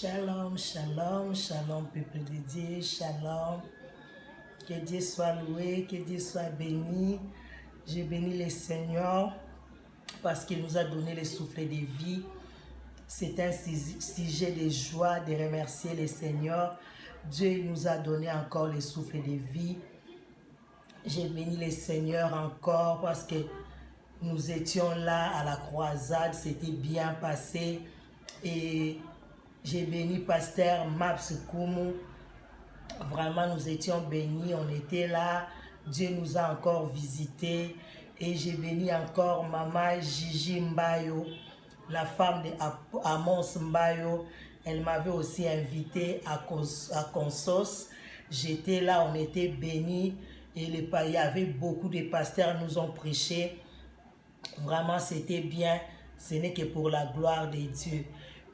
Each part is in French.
Shalom, shalom, shalom, peuple de Dieu, shalom. Que Dieu soit loué, que Dieu soit béni. Je bénis le Seigneur parce qu'il nous a donné le souffle de vie. C'est un sujet de joie de remercier le Seigneur. Dieu nous a donné encore le souffle de vie. J'ai béni le Seigneur encore parce que nous étions là à la croisade, c'était bien passé. Et j'ai béni Pasteur Maps Koumou. Vraiment, nous étions bénis, on était là. Dieu nous a encore visités. Et j'ai béni encore Maman Gigi Mbayo, la femme d'Amos Mbayo. Elle m'avait aussi invité à Consos. J'étais là, on était bénis. Et il y avait beaucoup de pasteurs qui nous ont prêché. Vraiment, c'était bien. Ce n'est que pour la gloire de Dieu.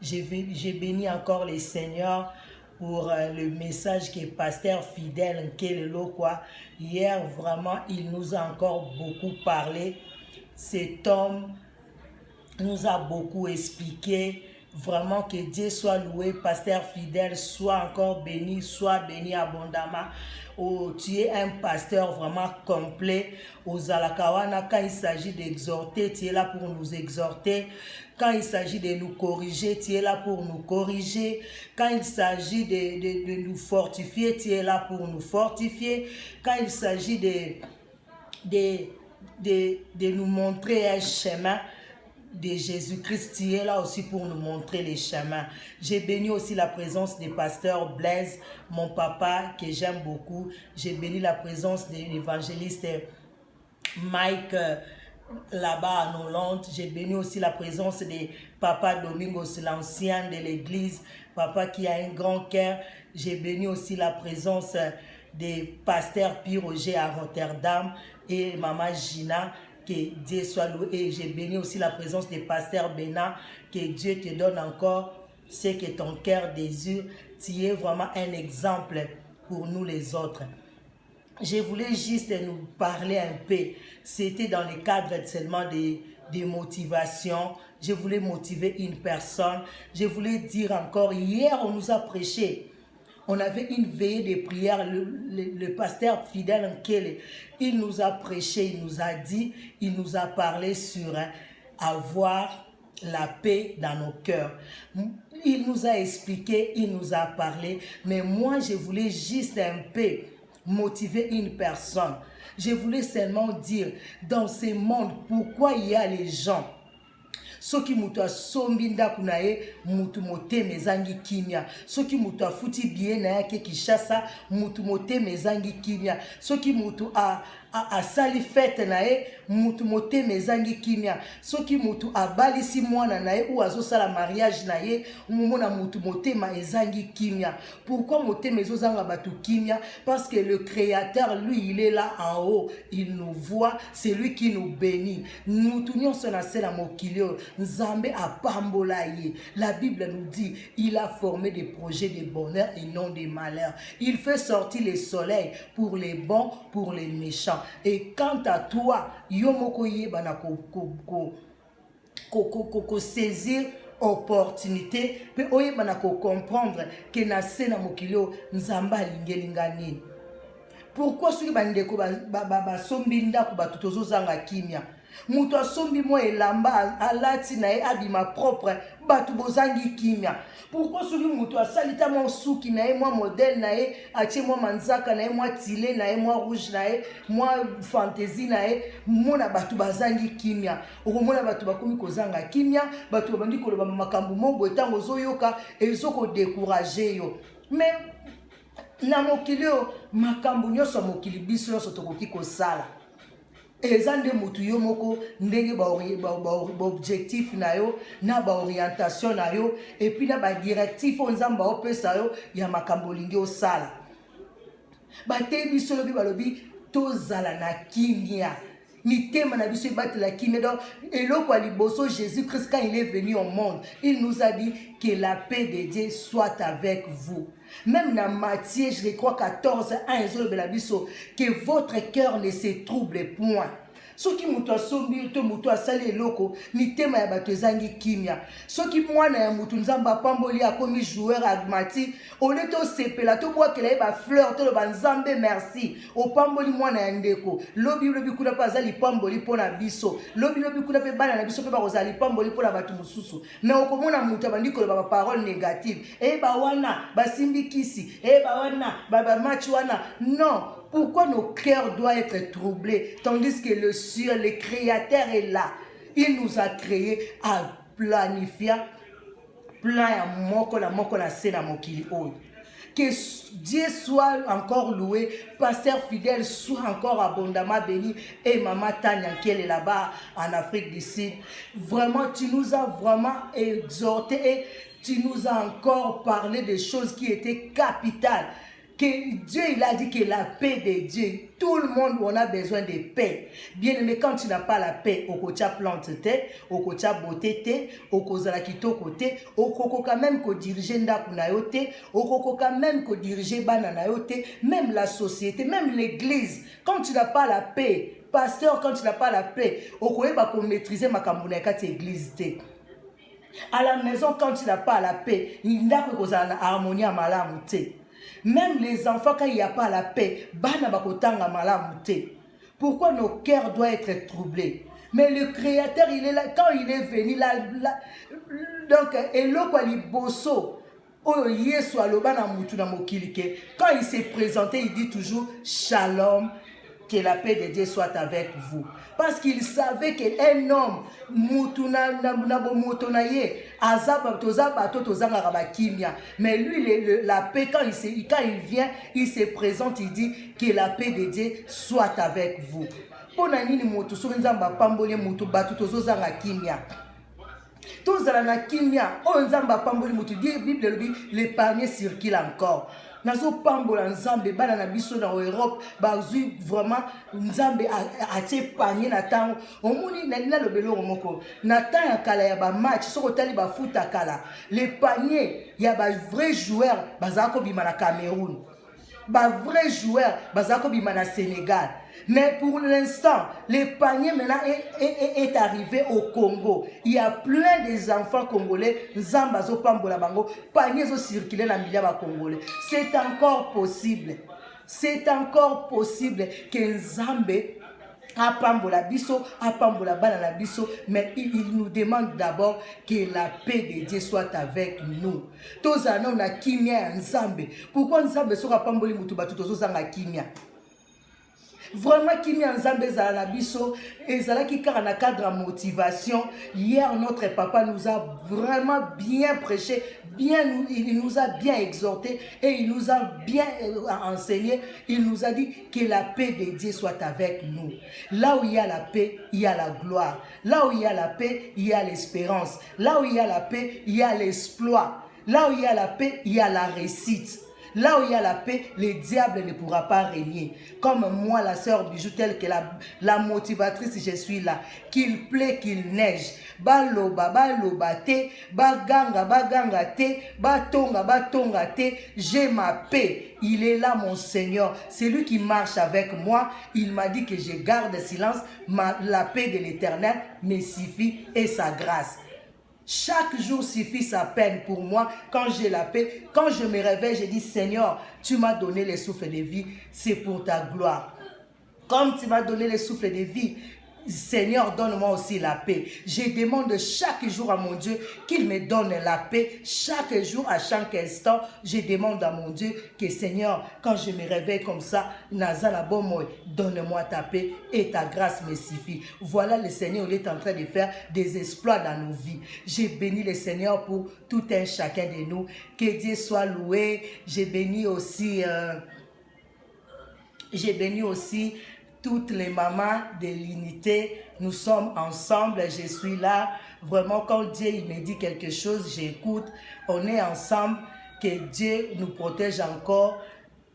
J'ai béni encore les seigneurs pour le message que pasteur fidèle Nkelelo quoi. Hier, vraiment, il nous a encore beaucoup parlé. Cet homme nous a beaucoup expliqué. Vraiment que Dieu soit loué, pasteur fidèle, soit encore béni, soit béni abondamment. Oh, tu es un pasteur vraiment complet. Aux Alakawana, quand il s'agit d'exhorter, tu es là pour nous exhorter. Quand il s'agit de nous corriger, tu es là pour nous corriger. Quand il s'agit de nous fortifier, tu es là pour nous fortifier. Quand il s'agit de nous montrer un chemin de Jésus-Christ, tu es là aussi pour nous montrer les chemins. J'ai béni aussi la présence des pasteurs Blaise, mon papa, que j'aime beaucoup. J'ai béni la présence de l'évangéliste Mike, là-bas en Hollande. J'ai béni aussi la présence de papa Domingos, l'ancien de l'église, papa qui a un grand cœur. J'ai béni aussi la présence des pasteurs Pierre Roger à Rotterdam et maman Gina. Que Dieu soit loué. Et j'ai béni aussi la présence des pasteurs Bénin. Que Dieu te donne encore ce que ton cœur désire. Tu es vraiment un exemple pour nous les autres. Je voulais juste nous parler un peu. C'était dans le cadre seulement de motivation. Je voulais motiver une personne. Je voulais dire encore, hier on nous a prêché. On avait une veillée de prière, le pasteur fidèle Nkele, il nous a prêché, il nous a dit, il nous a parlé sur avoir la paix dans nos cœurs. Il nous a expliqué, il nous a parlé, mais moi je voulais juste un peu motiver une personne. Je voulais seulement dire, dans ce monde, pourquoi il y a les gens soki mutu asombi ndaku na ye mutu motema ezangi kimia, soki mutu afuti biye na yake Kinshasa mutu motema ezangi kimia, soki mutu asali fete na ye mutu motema ezangi kimia, soki mutu abalisi mwana na ye ou azosala mariage na ye mumona mutu motema ezangi kimia. Pourquoi motema ezozanga batu kimia? Parce que le créateur lui il est là en haut, il nous voit, c'est lui qui nous bénit. Mutu nyonso na sela mokilio Nzambe apambola ye. La Bible nous dit, il a formé des projets de bonheur et non des malheurs. Il fait sortir le soleil pour les bons, pour les méchants. Et quant à toi, yomoko yebana ko saisir opportunité, pe oyebana ko comprendre que na sena mokilio Nzamba alingelinga nini. Pourquoi soki bandeko ba sombi ndako batu tozozanga kimia? Mutu asombi mo elamba alati na ye abima propre batu bozangi kimia. Pourquoi soki mutu asalita mo suki na ye mo modèle na ye atie mo manzaka na ye mo tile na ye mo rouge na ye mo fantaisie na ye mona batu bazangi kimia. Okomona batu bakomi kozanga kimia, batu bandi koloba makambo mo botango zoyoka ezoko décourager yo. Mais na mokilio makambo nyoso mokili biso nyoso tokoki kosala. Ezande mutu yo moko ndenge ba objectif na yo na ba orientation na yo et puis na ba directif onzamba opesa yo ya makambo lingi osala. Ba te biso lobi balobi tozala na kimia. Mitema na biso batela kimia. Donc eloko liboso Jésus-Christ quand il est venu au monde, il nous a dit que la paix de Dieu soit avec vous. Même dans Matthieu, je crois 14, 1, que votre cœur ne se trouble point. soki mutu asombi to mutu asali eloko mitema ya bato ezangi kimia soki mwana ya mutu nzambe apamboli akomi joueur agmati ole tosepela tobwakela ye bafleur toloba nzambe merci opamboli mwana ya ndeko lobi kuna mpe aza lipamboli mpo na biso lobi kuna mpe bana na biso mpe bakozala lipamboli mpo na bato mosusu me okomona mutu abandi koloba baparole négative eyeba wana basimbi kisi eyeba wana bamatch wana non. Pourquoi nos cœurs doivent être troublés tandis que le ciel, le Créateur est là. Il nous a créés à planifier plein ya moko na sena mokili oyo. Que Dieu soit encore loué, pasteur fidèle soit encore abondamment béni et maman Tania qui est là-bas en Afrique du Sud. Vraiment, tu nous as vraiment exhorté et tu nous as encore parlé des choses qui étaient capitales. Que Dieu, il a dit que la paix de Dieu, tout le monde, on a besoin de paix. Bien aimé, quand tu n'as pas la paix, au kocha plante te, au kocha beauté te, au kozala kito côté, au koko quand même ko diriger ndaku na yo te, au koko quand même ko diriger bana na yo te, même la société, même l'église. Quand tu n'as pas la paix, pasteur, quand tu n'as pas la paix, au koyeba ko maîtriser makambo na kati église te. À la maison, quand tu n'as pas la paix, ndaku kozala na harmonie à malamu te. Même les enfants, quand il n'y a pas la paix, pourquoi nos cœurs doivent être troublés? Mais le Créateur, il est là, quand il est venu là, donc, quand il s'est présenté, il dit toujours Shalom, que la paix de Dieu soit avec vous. Parce qu'il savait qu'un homme, mais lui, la paix, quand il vient, il se présente, il dit que la paix de Dieu soit avec vous. L'épargne circule encore. Nazo pambola nzambe bana na biso na Europe bazui vraiment nzambe atie panier na tango omoni na lobelo moko na temps ya kala ya ba match soko tali ba foot kala les paniers ya ba vrais joueurs bazako bima na Cameroun ba vrais joueurs bazako bima na Sénégal. Mais pour l'instant, le panier maintenant est arrivé au Congo. Il y a plein des enfants congolais, Zambazo Pambola Bango, panier sont circulés dans les milliards congolais. C'est encore possible. C'est encore possible que Zambé a Pambola Bisso, a Pambola Banana Bisso, mais il nous demande d'abord que la paix de Dieu soit avec nous. Tous on a Kimia en Zambé. Pourquoi Zambé sera Pamboli Mutuba tout aux autres Kimia? Vraiment qui en Zambé zala biso et zala qui car na cadre motivation. Hier notre papa nous a vraiment bien prêché, il nous a bien exhorté et il nous a bien enseigné. Il nous a dit que la paix de Dieu soit avec nous. Là où il y a la paix, il y a la gloire. Là où il y a la paix, il y a l'espérance. Là où il y a la paix, il y a l'exploit. Là où il y a la paix, il y a la réussite. Là où il y a la paix, le diable ne pourra pas régner. Comme moi, la sœur Bijou, telle que la motivatrice, je suis là. Qu'il plaît, qu'il neige. Baloba, baloba te, baganga te, batonga te, j'ai ma paix. Il est là, mon Seigneur. C'est lui qui marche avec moi. Il m'a dit que je garde silence. La paix de l'Éternel me suffit et sa grâce. Chaque jour suffit sa peine pour moi quand j'ai la paix. Quand je me réveille, je dis Seigneur, tu m'as donné le souffle de vie, c'est pour ta gloire. Comme tu m'as donné le souffle de vie, Seigneur, donne-moi aussi la paix. Je demande chaque jour à mon Dieu qu'il me donne la paix. Chaque jour, à chaque instant, je demande à mon Dieu que Seigneur, quand je me réveille comme ça, donne-moi ta paix et ta grâce me suffit. Voilà le Seigneur, il est en train de faire des exploits dans nos vies. J'ai béni le Seigneur pour tout un chacun de nous. Que Dieu soit loué. J'ai béni aussi toutes les mamans de l'unité. Nous sommes ensemble, je suis là. Vraiment, quand Dieu il me dit quelque chose, j'écoute. On est ensemble, que Dieu nous protège encore.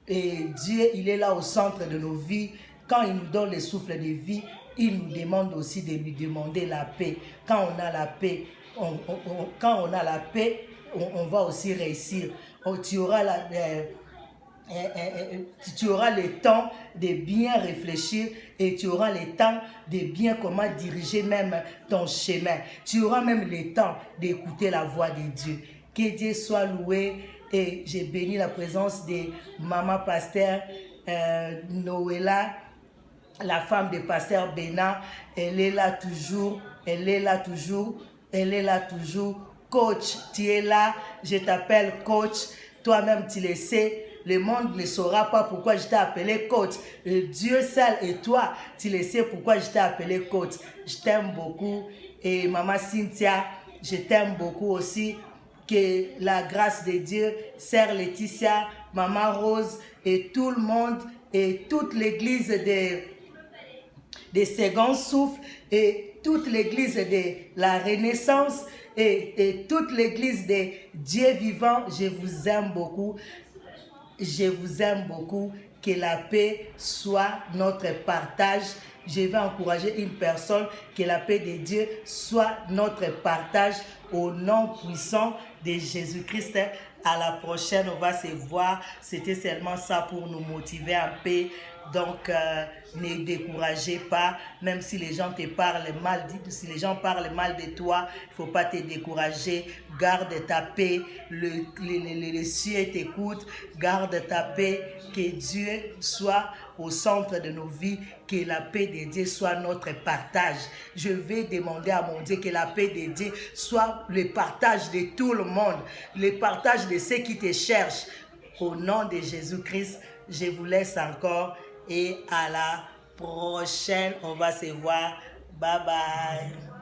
Et Dieu, il est là au centre de nos vies. Quand il nous donne le souffle de vie, il nous demande aussi de lui demander la paix. Quand on a la paix, on va aussi réussir. Tu auras tu auras le temps de bien réfléchir et tu auras le temps de bien comment diriger même ton chemin. Tu auras même le temps d'écouter la voix de Dieu. Que Dieu soit loué et j'ai béni la présence de Maman Pasteur Noëlla, la femme de Pasteur Bénin. Elle est là toujours, elle est là toujours, elle est là toujours. Coach, tu es là, je t'appelle coach. Toi-même, tu le sais, le monde ne saura pas pourquoi je t'ai appelé coach. Dieu seul et toi, tu le sais pourquoi je t'ai appelé coach. Je t'aime beaucoup. Et Maman Cynthia, je t'aime beaucoup aussi. Que la grâce de Dieu, Sœur Laetitia, Maman Rose et tout le monde et toute l'église de Second Souffle et toute l'église de la Renaissance et toute l'église de Dieu vivant, je vous aime beaucoup. Je vous aime beaucoup. Que la paix soit notre partage. Je vais encourager une personne, que la paix de Dieu soit notre partage au nom puissant de Jésus-Christ. À la prochaine, on va se voir. C'était seulement ça pour nous motiver un peu. Donc, ne découragez pas, même si les gens te parlent mal, si les gens parlent mal de toi, il ne faut pas te décourager. Garde ta paix, le ciel t'écoute, garde ta paix, que Dieu soit au centre de nos vies, que la paix de Dieu soit notre partage. Je vais demander à mon Dieu que la paix de Dieu soit le partage de tout le monde, le partage de ceux qui te cherchent. Au nom de Jésus-Christ, je vous laisse encore et à la prochaine. On va se voir. Bye bye.